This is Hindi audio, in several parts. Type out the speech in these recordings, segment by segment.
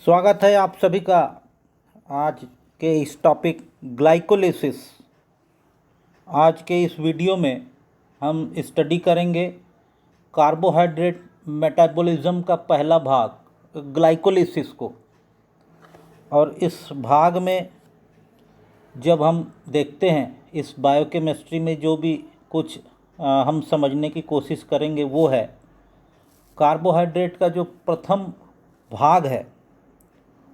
स्वागत है आप सभी का आज के इस टॉपिक ग्लाइकोलिसिस। आज के इस वीडियो में हम स्टडी करेंगे कार्बोहाइड्रेट मेटाबॉलिज्म का पहला भाग ग्लाइकोलिसिस को। और इस भाग में जब हम देखते हैं इस बायोकेमिस्ट्री में जो भी कुछ हम समझने की कोशिश करेंगे वो है कार्बोहाइड्रेट का जो प्रथम भाग है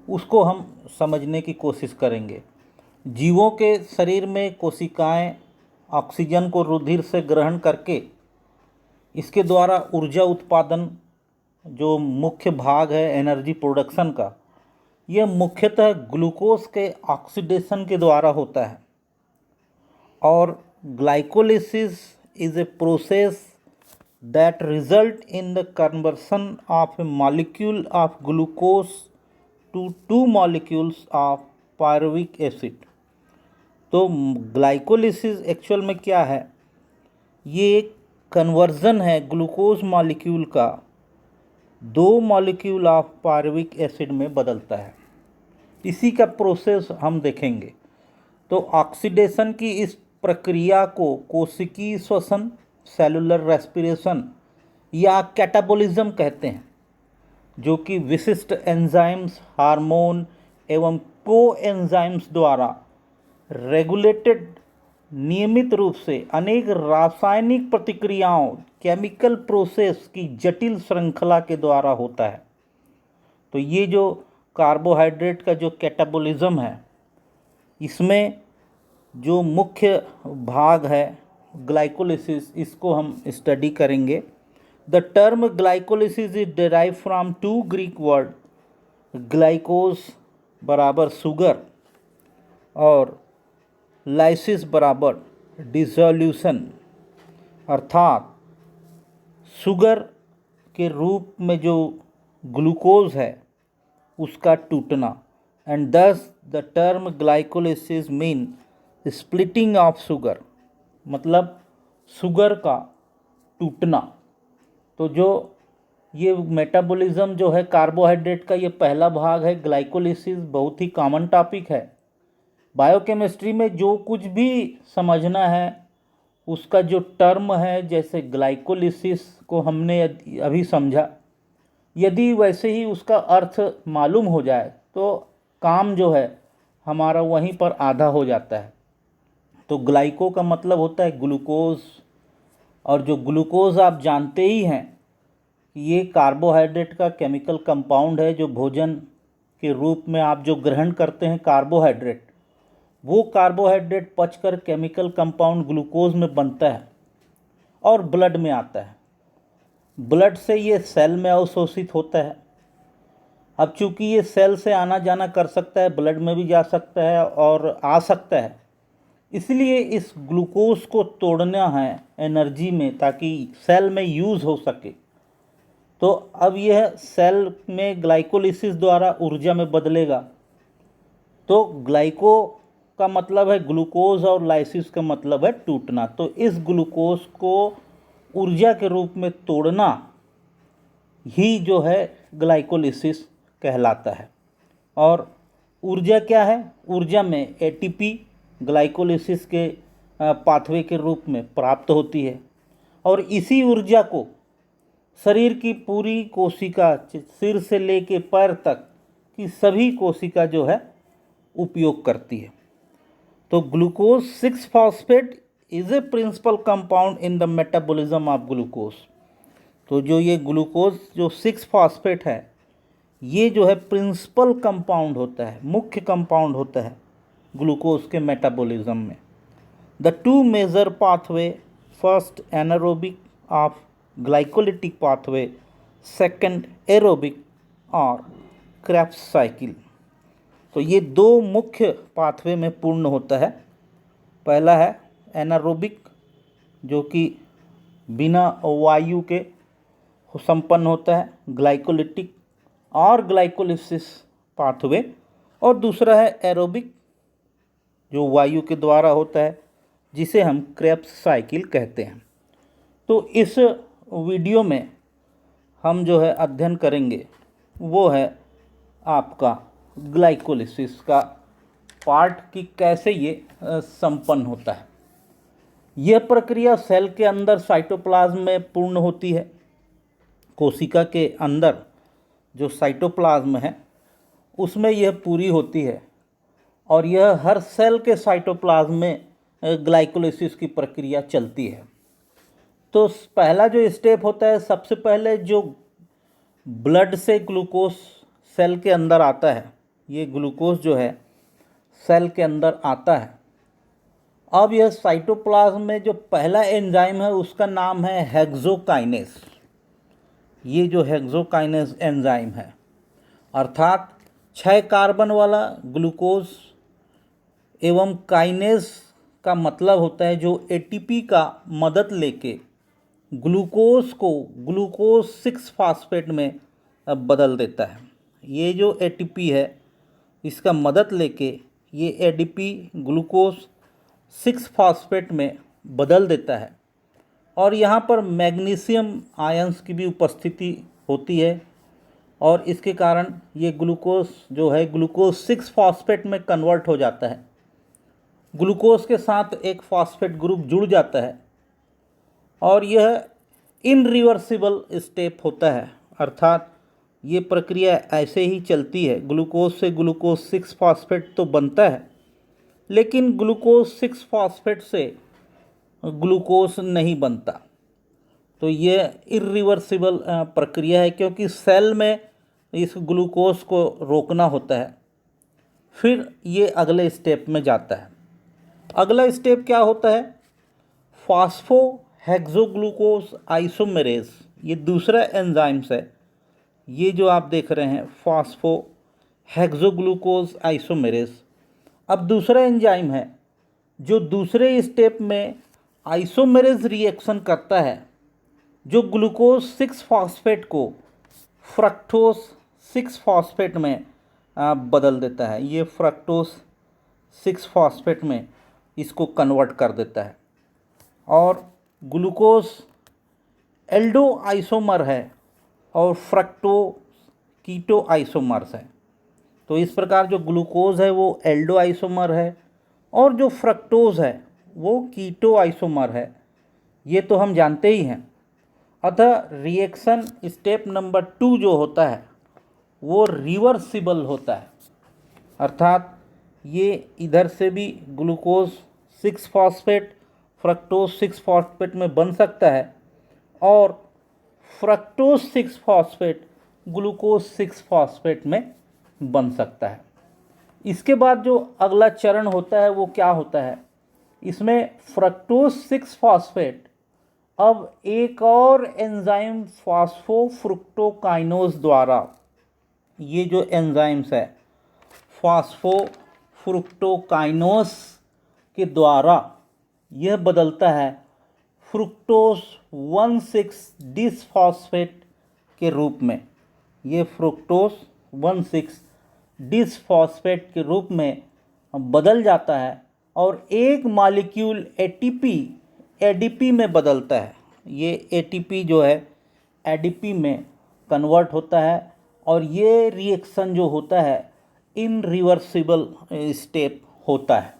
उसको हम समझने की कोशिश करेंगे। जीवों के शरीर में कोशिकाएं ऑक्सीजन को रुधिर से ग्रहण करके इसके द्वारा ऊर्जा उत्पादन जो मुख्य भाग है एनर्जी प्रोडक्शन का, यह मुख्यतः ग्लूकोज के ऑक्सीडेशन के द्वारा होता है। और glycolysis is a process that result in the conversion of a molecule of glucose to 2 molecules of pyruvic acid. तो ग्लाइकोलिसिस एक्चुअल में क्या है? ये एक कन्वर्जन है ग्लूकोज मॉलिक्यूल का 2 मॉलिक्यूल ऑफ पायरुविक एसिड में बदलता है। इसी का प्रोसेस हम देखेंगे। तो ऑक्सीडेशन की इस प्रक्रिया को कोशिकीय श्वसन, सेलुलर रेस्पिरेशन या कैटाबोलिज्म कहते हैं, जो कि विशिष्ट एंजाइम्स, हार्मोन एवं कोएंजाइम्स द्वारा रेगुलेटेड नियमित रूप से अनेक रासायनिक प्रतिक्रियाओं, केमिकल प्रोसेस की जटिल श्रृंखला के द्वारा होता है। तो ये जो कार्बोहाइड्रेट का जो कैटाबोलिज्म है, इसमें जो मुख्य भाग है ग्लाइकोलिसिस, इसको हम स्टडी करेंगे। The term glycolysis is derived from 2 Greek word ग्लाइकोस बराबर शुगर और लाइसिस बराबर डिसोल्यूशन, अर्थात शुगर के रूप में जो ग्लूकोज है उसका टूटना। एंड दस the term glycolysis mean splitting of sugar, मतलब शुगर का टूटना। तो जो ये मेटाबॉलिज्म जो है कार्बोहाइड्रेट का, ये पहला भाग है। ग्लाइकोलिसिस बहुत ही कॉमन टॉपिक है बायोकेमिस्ट्री में। जो कुछ भी समझना है उसका जो टर्म है, जैसे ग्लाइकोलिसिस को हमने अभी समझा, यदि वैसे ही उसका अर्थ मालूम हो जाए तो काम जो है हमारा वहीं पर आधा हो जाता है। तो ग्लाइको का मतलब होता है ग्लूकोज, और जो ग्लूकोज आप जानते ही हैं कि ये कार्बोहाइड्रेट का केमिकल कंपाउंड है। जो भोजन के रूप में आप जो ग्रहण करते हैं कार्बोहाइड्रेट, वो कार्बोहाइड्रेट पचकर केमिकल कंपाउंड ग्लूकोज में बनता है और ब्लड में आता है। ब्लड से ये सेल में अवशोषित होता है। अब चूंकि ये सेल से आना जाना कर सकता है, ब्लड में भी जा सकता है और आ सकता है, इसलिए इस ग्लूकोज को तोड़ना है एनर्जी में ताकि सेल में यूज़ हो सके। तो अब यह सेल में ग्लाइकोलिसिस द्वारा ऊर्जा में बदलेगा। तो ग्लाइको का मतलब है ग्लूकोज और लाइसिस का मतलब है टूटना। तो इस ग्लूकोज को ऊर्जा के रूप में तोड़ना ही जो है ग्लाइकोलिसिस कहलाता है। और ऊर्जा क्या है? ऊर्जा में एटीपी ग्लाइकोलिसिस के पाथवे के रूप में प्राप्त होती है, और इसी ऊर्जा को शरीर की पूरी कोशिका, सिर से लेके पैर तक की सभी कोशिका जो है उपयोग करती है। तो glucose 6 phosphate is a principal compound in the metabolism of glucose. तो जो ये ग्लूकोज जो 6 फॉस्फेट है, ये जो है प्रिंसिपल कंपाउंड होता है, मुख्य कंपाउंड होता है ग्लूकोज के मेटाबॉलिज्म में। The 2 major pathway, first anaerobic of glycolytic pathway, second aerobic और क्रेब्स साइकिल। तो ये 2 मुख्य पाथवे में पूर्ण होता है। पहला है एनारोबिक, जो कि बिना वायु के संपन्न होता है, ग्लाइकोलिटिक और ग्लाइकोलिसिस पाथवे। और दूसरा है एरोबिक, जो वायु के द्वारा होता है, जिसे हम क्रेब्स साइकिल कहते हैं। तो इस वीडियो में हम जो है अध्ययन करेंगे वो है आपका ग्लाइकोलिसिस का पार्ट कि कैसे ये संपन्न होता है। यह प्रक्रिया सेल के अंदर साइटोप्लाज्म में पूर्ण होती है। कोशिका के अंदर जो साइटोप्लाज्म है उसमें यह पूरी होती है और यह हर सेल के साइटोप्लाज्म में ग्लाइकोलिसिस की प्रक्रिया चलती है। तो पहला जो स्टेप होता है, सबसे पहले जो ब्लड से ग्लूकोज सेल के अंदर आता है, ये ग्लूकोज जो है सेल के अंदर आता है। अब यह साइटोप्लाज्म में जो पहला एंजाइम है उसका नाम है हेक्सोकाइनेस। ये जो हेक्सोकाइनेस एंजाइम है, अर्थात 6 कार्बन वाला ग्लूकोज एवं काइनेस का मतलब होता है जो एटीपी का मदद लेके ग्लूकोज को ग्लूकोज 6 फास्फेट में बदल देता है। ये जो एटीपी है इसका मदद लेके ये एडीपी ग्लूकोज 6 फास्फेट में बदल देता है और यहाँ पर मैग्नीशियम आयंस की भी उपस्थिति होती है और इसके कारण ये ग्लूकोज जो है ग्लूकोज 6 फास्फेट में कन्वर्ट हो जाता है। ग्लूकोज के साथ एक फास्फेट ग्रुप जुड़ जाता है और यह इनरिवर्सिबल स्टेप होता है, अर्थात ये प्रक्रिया ऐसे ही चलती है। ग्लूकोज से ग्लूकोज 6 फास्फेट तो बनता है लेकिन ग्लूकोज 6 फास्फेट से ग्लूकोज नहीं बनता। तो ये इरिवर्सिबल प्रक्रिया है क्योंकि सेल में इस ग्लूकोज को रोकना होता है। फिर ये अगले स्टेप में जाता है। अगला स्टेप क्या होता है? फास्फोहेक्सोग्लूकोज आइसोमेरेज, ये दूसरा एंजाइम्स है। ये जो आप देख रहे हैं फास्फोहेक्सोग्लूकोज आइसोमेरेज, अब दूसरा एंजाइम है जो दूसरे स्टेप में आइसोमेरेज रिएक्शन करता है, जो ग्लूकोज 6 फास्फेट को फ्रक्टोज 6 फास्फेट में बदल देता है। ये फ्रक्टोज 6 फास्फेट में इसको कन्वर्ट कर देता है और ग्लूकोज एल्डो आइसोमर है और फ्रक्टो कीटो आइसोमर्स है। तो इस प्रकार जो ग्लूकोज है वो एल्डो आइसोमर है और जो फ्रक्टोज है वो कीटो आइसोमर है। ये तो हम जानते ही हैं। अतः रिएक्शन स्टेप नंबर 2 जो होता है वो रिवर्सिबल होता है, अर्थात ये इधर से भी ग्लूकोज 6 फास्फेट फ्रक्टोज 6 फास्फेट में बन सकता है और फ्रक्टोज 6 फास्फेट ग्लूकोज 6 फास्फेट में बन सकता है। इसके बाद जो अगला चरण होता है वो क्या होता है? इसमें फ्रक्टोज 6 फास्फेट अब एक और एंजाइम फास्फोफ्रुक्टोकाइनोज द्वारा, ये जो एंजाइम्स है फास्फोफ्रुक्टोकाइनोज के द्वारा यह बदलता है फ्रुक्टोज 1,6 डिसफॉस्फेट के रूप में। ये फ्रुक्टोज 1,6 डिसफॉस्फेट के रूप में बदल जाता है और एक मॉलिक्यूल एडीपी में बदलता है। ये एटीपी जो है एडीपी में कन्वर्ट होता है और ये रिएक्शन जो होता है इनरिवर्सिबल स्टेप होता है।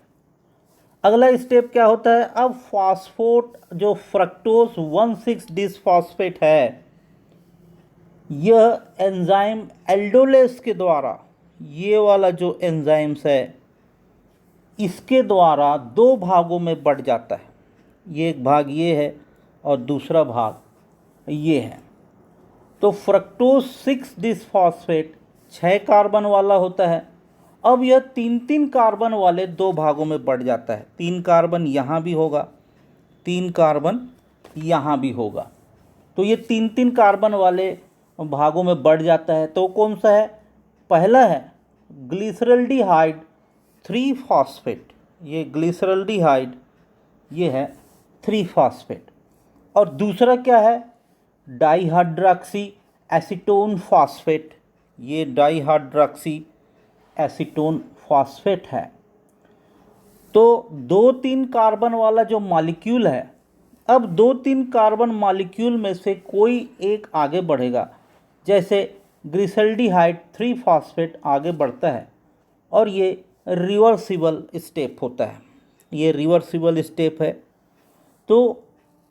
अगला स्टेप क्या होता है? अब फास्फोट जो फ्रक्टोज 1,6 डिसफॉस्फेट है, यह एंजाइम एल्डोलेस के द्वारा, ये वाला जो एंजाइम्स है इसके द्वारा 2 भागों में बढ़ जाता है। ये एक भाग ये है और दूसरा भाग ये है। तो फ्रक्टोज 6 डिसफॉस्फेट 6 कार्बन वाला होता है। अब यह 3-3 कार्बन वाले 2 भागों में बढ़ जाता है। 3 कार्बन यहाँ भी होगा, 3 कार्बन यहाँ भी होगा। तो ये 3-3 कार्बन वाले भागों में बढ़ जाता है। तो कौन सा है? पहला है ग्लिसरल्डिहाइड 3 फास्फेट। ये ग्लिसरल्डिहाइड ये है 3 फास्फेट। और दूसरा क्या है? डाइहाइड्रॉक्सी एसीटोन फास्फेट। ये डाइहाइड्रॉक्सी एसीटोन फास्फेट है। तो 2-3 कार्बन वाला जो मॉलिक्यूल है, अब 2-3 कार्बन मॉलिक्यूल में से कोई एक आगे बढ़ेगा। जैसे ग्लिसरॉल्डिहाइड 3 फॉस्फेट आगे बढ़ता है और ये रिवर्सिबल स्टेप होता है। ये रिवर्सिबल स्टेप है। तो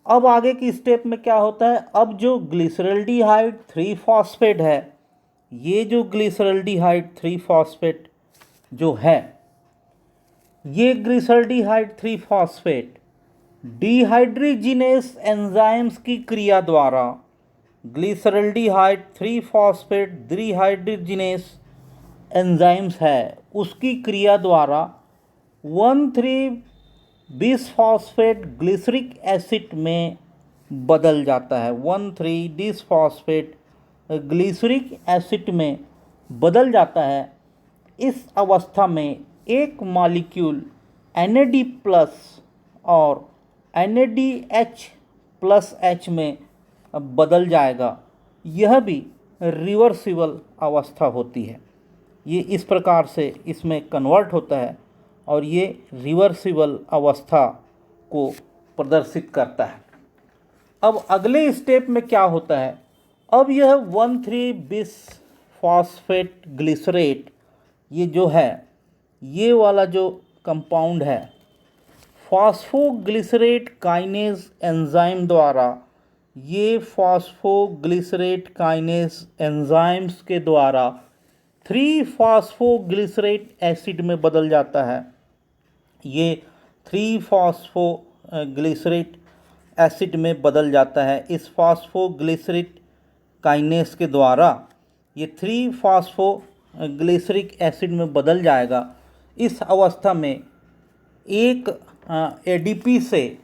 अब आगे की स्टेप में क्या होता है, अब जो ग्लिसरॉल्डिहाइड 3 फॉस्फेट है, ये जो ग्लिसरॉल्डिहाइड 3 फॉस्फेट जो है, ये ग्लिसरॉल्डिहाइड 3 फॉस्फेट डिहाइड्रोजिनेस एंजाइम्स की क्रिया द्वारा ग्लिसरॉल्डिहाइड 3 फॉस्फेट डिहाइड्रोजिनेस एंजाइम्स है, उसकी क्रिया द्वारा 1,3 बिसफॉस्फेट ग्लिसरिक एसिड में बदल जाता है। 1,3 डिसफॉस्फेट ग्लिसरिक एसिड में बदल जाता है। इस अवस्था में एक मॉलिक्यूल NAD प्लस और NADH प्लस H में बदल जाएगा। यह भी रिवर्सिबल अवस्था होती है। ये इस प्रकार से इसमें कन्वर्ट होता है और ये रिवर्सिबल अवस्था को प्रदर्शित करता है। अब अगले स्टेप में क्या होता है, अब यह 1,3 बिस फॉस्फेट ग्लिसरेट, ये जो है, ये वाला जो कंपाउंड है, फॉस्फोग्लिसरेट काइनेज एंजाइम द्वारा, ये फॉस्फोग्लिसरेट काइनेज एंजाइम्स के द्वारा 3 फॉस्फोग्लिसरेट एसिड में बदल जाता है। ये 3 फॉस्फोग्लिसरेट एसिड में बदल जाता है। इस फॉस्फोग्लिसरेट काइनेस के द्वारा ये 3 फॉस्फोग्लिसरिक एसिड में बदल जाएगा। इस अवस्था में एक ADP से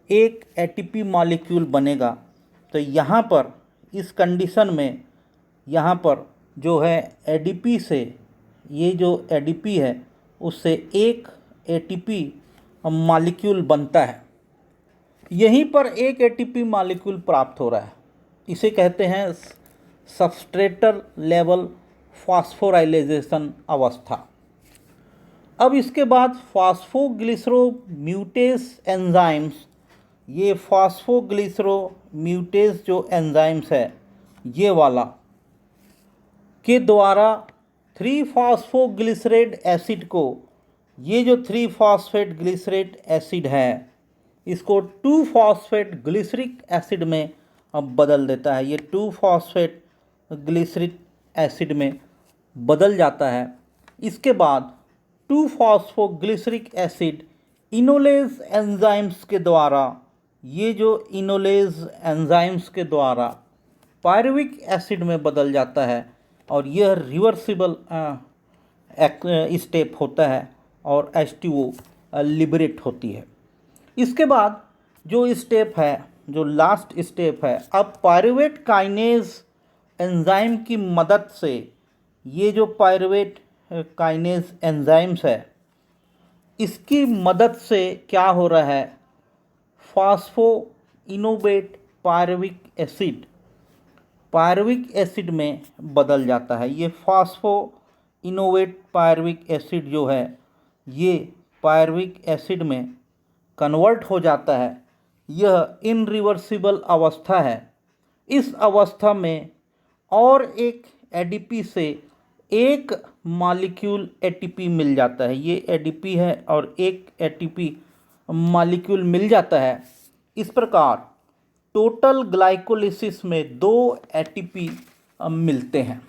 एक ATP मॉलिक्यूल बनेगा। तो यहाँ पर इस कंडीशन में यहाँ पर जो है ADP से, ये जो ADP है उससे एक ATP मॉलिक्यूल बनता है। यहीं पर एक ATP मॉलिक्यूल प्राप्त हो रहा है। इसे कहते हैं सबस्ट्रेटर लेवल फॉस्फोराइलेशन अवस्था। अब इसके बाद फॉस्फोग्लिसरोम्यूटेस एंजाइम्स, ये फॉस्फोग्लिसरोम्यूटेस जो एंजाइम्स है, ये वाला के द्वारा 3 फॉस्फोग्लिसरेट एसिड को, ये जो 3 फॉस्फेट ग्लिसरेट एसिड है, इसको 2 फॉस्फेट ग्लिसरिक एसिड में अब बदल देता है। ये 2 फॉस्फेट ग्लिसरिक एसिड में बदल जाता है। इसके बाद 2 फॉस्फोग्लिसरिक एसिड इनोलेज एंजाइम्स के द्वारा, ये जो इनोलेज एंजाइम्स के द्वारा पायरुविक एसिड में बदल जाता है और यह रिवर्सिबल स्टेप होता है और H2O लिबरेट होती है। इसके बाद जो स्टेप है, जो लास्ट स्टेप है, अब पायरुवेट काइनेज एंजाइम की मदद से, ये जो पायरुवेट काइनेज एंजाइम्स है, इसकी मदद से क्या हो रहा है, फॉस्फो इनोवेट पायरुविक एसिड में बदल जाता है। ये फॉस्फो इनोवेट पायरुविक एसिड जो है, ये पायरुविक एसिड में कन्वर्ट हो जाता है। यह इनरिवर्सिबल अवस्था है। इस अवस्था में और एक ADP से एक मॉलिक्यूल ATP मिल जाता है। ये ADP है और एक ATP मॉलिक्यूल मिल जाता है। इस प्रकार टोटल ग्लाइकोलिसिस में 2 ATP मिलते हैं।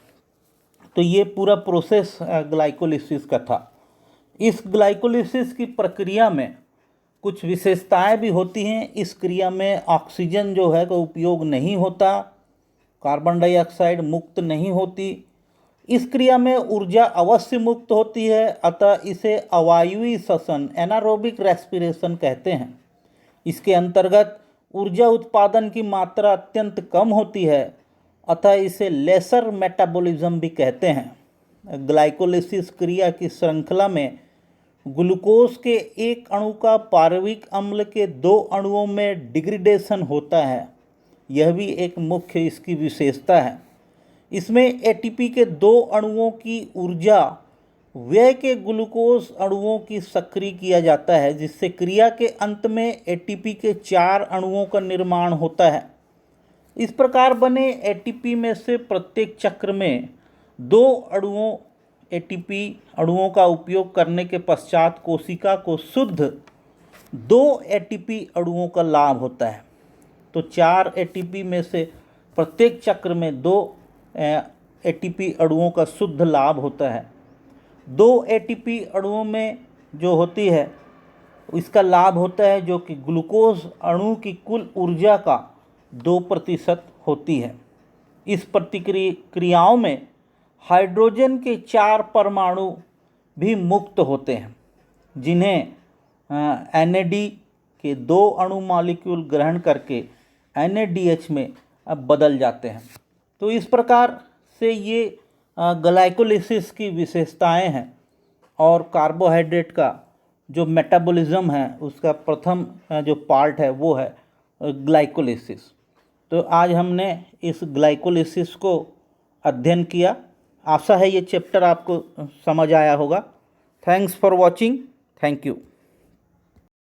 तो ये पूरा प्रोसेस ग्लाइकोलिसिस का था। इस ग्लाइकोलिसिस की प्रक्रिया में कुछ विशेषताएं भी होती हैं। इस क्रिया में ऑक्सीजन जो है का उपयोग नहीं होता, कार्बन डाइऑक्साइड मुक्त नहीं होती। इस क्रिया में ऊर्जा अवश्य मुक्त होती है, अतः इसे अवायवीय श्वसन एनारोबिक रेस्पिरेशन कहते हैं। इसके अंतर्गत ऊर्जा उत्पादन की मात्रा अत्यंत कम होती है, अतः इसे लेसर मेटाबॉलिज्म भी कहते हैं। ग्लाइकोलिसिस क्रिया की श्रृंखला में ग्लूकोज के एक अणु का पायरुविक अम्ल के 2 अणुओं में डिग्रेडेशन होता है। यह भी एक मुख्य इसकी विशेषता है। इसमें ATP के 2 अणुओं की ऊर्जा व्यय के ग्लूकोज अणुओं की सक्रिय किया जाता है, जिससे क्रिया के अंत में ATP के 4 अणुओं का निर्माण होता है। इस प्रकार बने एटीपी में से प्रत्येक चक्र में 2 अणुओं एटीपी अणुओं का उपयोग करने के पश्चात कोशिका को शुद्ध 2 एटीपी अणुओं का लाभ होता है। तो 4 एटीपी में से प्रत्येक चक्र में 2 एटीपी अणुओं का शुद्ध लाभ होता है। 2 एटीपी अणुओं में जो होती है इसका लाभ होता है जो कि ग्लूकोज अणु की कुल ऊर्जा का 2% होती है। इस प्रतिक्रियाओं में हाइड्रोजन के 4 परमाणु भी मुक्त होते हैं जिन्हें NAD के 2 अणु मॉलिक्यूल ग्रहण करके NADH में अब बदल जाते हैं। तो इस प्रकार से ये ग्लाइकोलिसिस की विशेषताएं हैं और कार्बोहाइड्रेट का जो मेटाबॉलिज्म है उसका प्रथम जो पार्ट है वो है ग्लाइकोलिसिस। तो आज हमने इस ग्लाइकोलिसिस को अध्ययन किया। आशा है ये चैप्टर आपको समझ आया होगा। Thanks for watching. Thank you.